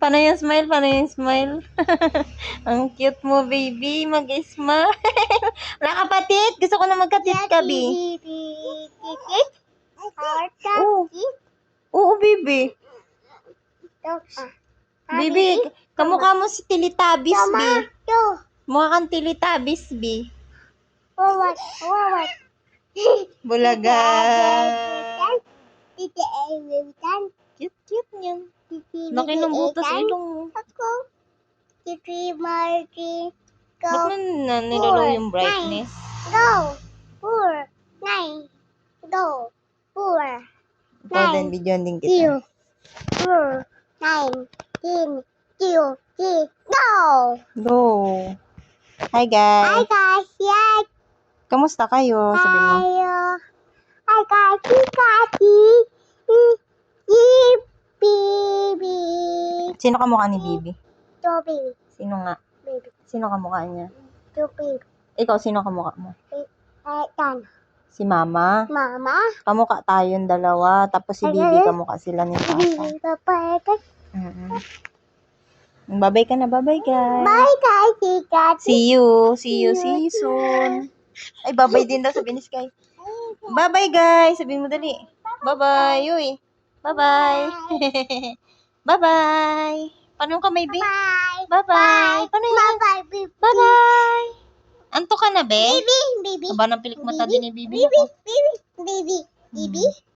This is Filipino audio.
Paano yung smile? Paano yung smile? Ang cute mo, baby. Mag-smile. Wala kapatid. Gusto ko na magkatit ka, bi. Oo. Oo, baby. Baby, kamukha mo si Teletubbies, bi. Mukha kang Teletubbies, bi. Bulaga. Cute niyan. Laki ng butas ilong mo. Ba't mo nilolow yung brightness? Ikaw din, bigyan din kita. Go! Hi, guys. Kamusta kayo? Sabi mo. Sino kamukha ni Bibi? Sino nga? Sino kamukha niya? Ikaw, sino kamukha mo? Si Mama? Kamukha tayong dalawa. Tapos si Bibi kamukha sila ni Papa. Bye-bye ka na. Bye-bye, guys. See you soon. Ay, bye-bye din daw, sabi ni Sky. Bye-bye, guys. Sabihin mo dali. Bye-bye. Uy. Bye-bye. Bye-bye. Paano ka, maybe? Bye-bye. Paano yun? Bye-bye. Anto ka na, be? Aba, ng pilik mata din ni Bibi ako. Baby.